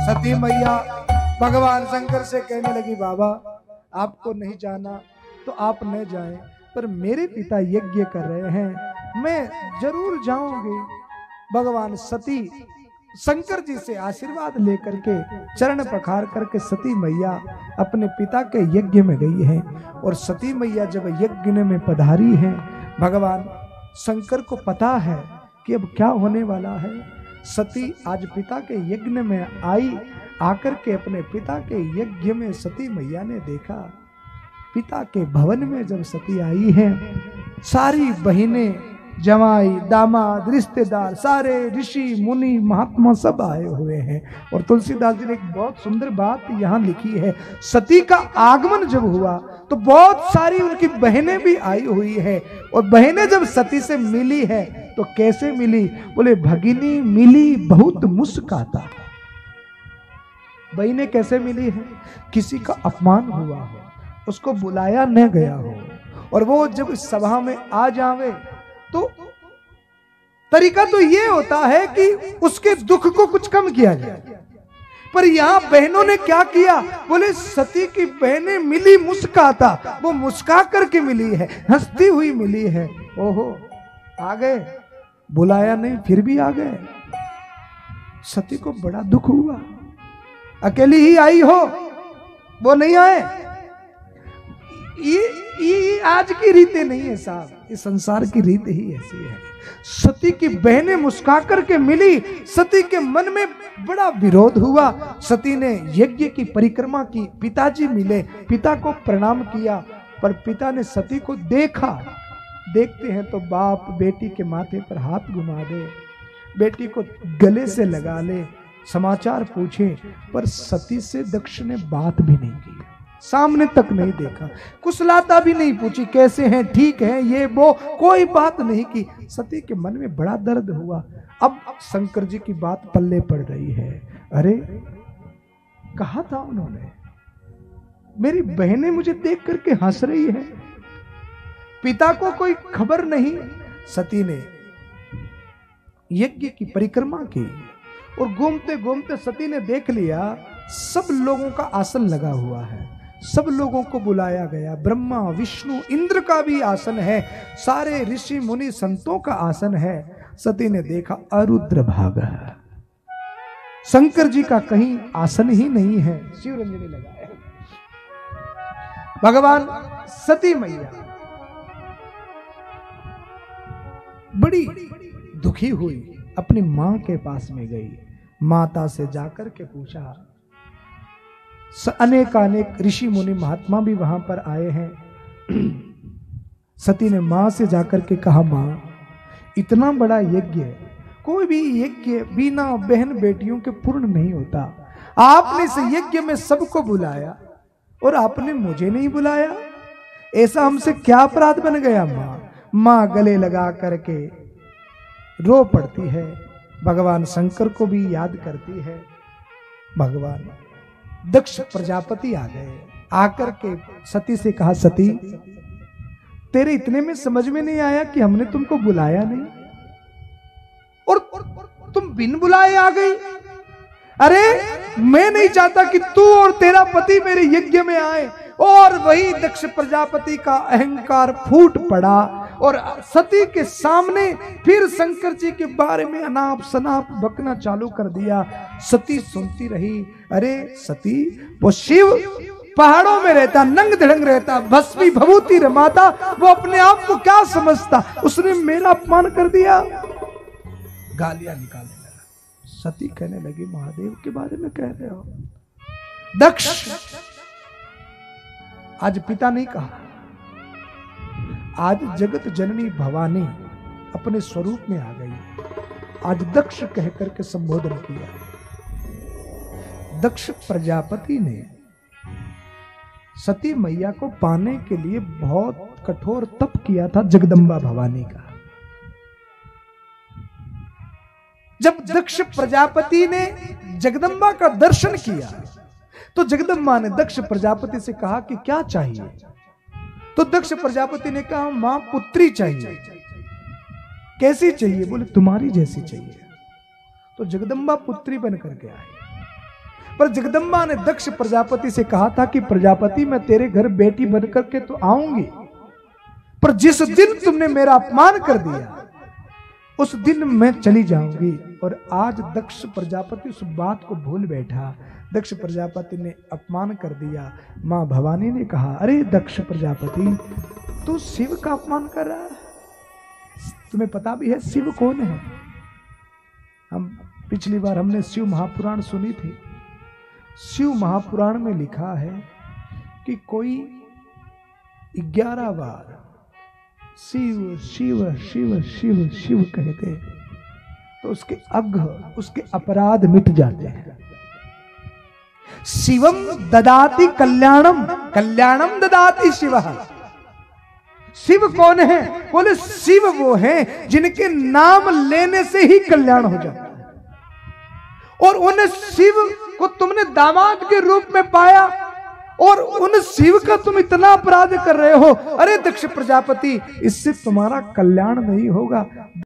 सती मैया भगवान शंकर से कहने लगी, बाबा आपको नहीं जाना तो आप न जाएं, पर मेरे पिता यज्ञ कर रहे हैं, मैं जरूर जाऊंगी। भगवान सती शंकर जी से आशीर्वाद लेकर के चरण पखार करके सती मैया अपने पिता के यज्ञ में गई है। और सती मैया जब यज्ञ में पधारी है, भगवान शंकर को पता है कि अब क्या होने वाला है। सती आज पिता के यज्ञ में आई, आकर के अपने पिता के यज्ञ में सती मैया ने देखा। पिता के भवन में जब सती आई है, सारी बहिनें, जवाई, दामाद, रिश्तेदार, सारे ऋषि मुनि महात्मा सब आए हुए हैं। और तुलसीदास जी ने एक बहुत सुंदर बात यहाँ लिखी है, सती का आगमन जब हुआ तो बहुत सारी उनकी बहनें भी आई हुई है। और बहनें जब सती से मिली है तो कैसे मिली? बोले भगिनी मिली बहुत मुस्काता। बहनें कैसे मिली है? किसी का अपमान हुआ हो, उसको बुलाया न गया हो, और वो जब इस सभा में आ जावे तो तरीका तो ये होता है कि उसके दुख को कुछ कम किया जाए। पर यहां बहनों ने क्या किया? बोले सती की बहनें मिली मुस्काता, वो मुस्का करके मिली है, हंसती हुई मिली है। ओहो, आ गए, बुलाया नहीं फिर भी आ गए। सती को बड़ा दुख हुआ, अकेली ही आई हो, वो नहीं आए। ये आज की रीतें नहीं है साहब, इस संसार की रीत ही ऐसी है। सती की बहनें मुस्का करके मिली, सती के मन में बड़ा विरोध हुआ। सती ने यज्ञ की परिक्रमा की, पिताजी मिले, पिता को प्रणाम किया, पर पिता ने सती को देखा। देखते हैं तो बाप बेटी के माथे पर हाथ घुमा दे, बेटी को गले से लगा ले, समाचार पूछे, पर सती से दक्ष ने बात भी नहीं की, सामने तक नहीं देखा, कुशलाता भी नहीं पूछी, कैसे हैं, ठीक है, ये वो, कोई बात नहीं की। सती के मन में बड़ा दर्द हुआ। अब शंकर जी की बात पल्ले पड़ रही है। अरे कहा था उन्होंने, मेरी बहनें मुझे देख करके हंस रही है, पिता को कोई खबर नहीं। सती ने यज्ञ की परिक्रमा की और घूमते घूमते सती ने देख लिया सब लोगों का आसन लगा हुआ है, सब लोगों को बुलाया गया, ब्रह्मा विष्णु इंद्र का भी आसन है, सारे ऋषि मुनि संतों का आसन है। सती ने देखा अरुद्र भागा, शंकर जी का कहीं आसन ही नहीं है, शिवरंजनी लगाए। भगवान सती मैया बड़ी दुखी हुई, अपनी मां के पास में गई, माता से जाकर के पूछा। अनेक ऋषि मुनि महात्मा भी वहां पर आए हैं। सती ने मां से जाकर के कहा, मां इतना बड़ा यज्ञ, कोई भी यज्ञ बिना बहन बेटियों के पूर्ण नहीं होता। आपने इस यज्ञ में सबको बुलाया और आपने मुझे नहीं बुलाया, ऐसा हमसे क्या अपराध बन गया? मां गले लगा करके रो पड़ती है, भगवान शंकर को भी याद करती है। भगवान दक्ष प्रजापति आ गए, आकर के सती से कहा, सती तेरे इतने में समझ में नहीं आया कि हमने तुमको बुलाया नहीं और तुम बिन बुलाए आ गई? अरे मैं नहीं चाहता कि तू और तेरा पति मेरे यज्ञ में आए। और वही दक्ष प्रजापति का अहंकार फूट पड़ा और सती के सामने फिर शंकर जी के बारे में अनाप शनाप बकना चालू कर दिया। सती सुनती रही। अरे सती, वो शिव पहाड़ों में रहता, नंग धड़ंग रहता, भस्मी भभूति रमाता, वो अपने आप को क्या समझता? उसने मेरा अपमान कर दिया, गालियां निकालने लगा। सती कहने लगी, महादेव के बारे में कह रहे हो? दक्ष, आज पिता नहीं कहा, आज जगत जननी भवानी अपने स्वरूप में आ गई। आज दक्ष कहकर के संबोधन किया। दक्ष प्रजापति ने सती मैया को पाने के लिए बहुत कठोर तप किया था जगदम्बा भवानी का। जब दक्ष प्रजापति ने जगदम्बा का दर्शन किया तो जगदम्बा ने दक्ष प्रजापति से कहा कि क्या चाहिए? तो दक्ष प्रजापति ने कहा, मां पुत्री चाहिए। कैसी चाहिए? बोले तुम्हारी जैसी चाहिए। तो जगदम्बा पुत्री बन करके आई। पर जगदम्बा ने दक्ष प्रजापति से कहा था कि प्रजापति मैं तेरे घर बेटी बनकर के तो आऊंगी, पर जिस दिन तुमने मेरा अपमान कर दिया उस दिन मैं चली जाऊंगी। और आज दक्ष प्रजापति उस बात को भूल बैठा। दक्ष प्रजापति ने अपमान कर दिया। मां भवानी ने कहा, अरे दक्ष प्रजापति तू शिव का अपमान कर रहा है, तुम्हें पता भी है शिव कौन है? हम पिछली बार हमने शिव महापुराण सुनी थी। शिव महापुराण में लिखा है कि कोई 11 बार शिव शिव शिव शिव शिव कहते तो उसके अघ, उसके अपराध मिट जाते हैं। शिवम ददाति कल्याणम, कल्याणम ददाति शिवः। शिव कौन है? बोले शिव वो हैं जिनके नाम लेने से ही कल्याण हो जाता है। और उन शिव को तुमने दामाद के रूप में पाया और उन शिव का तुम इतना अपराध कर रहे हो। अरे दक्ष प्रजापति, इससे तुम्हारा कल्याण नहीं होगा।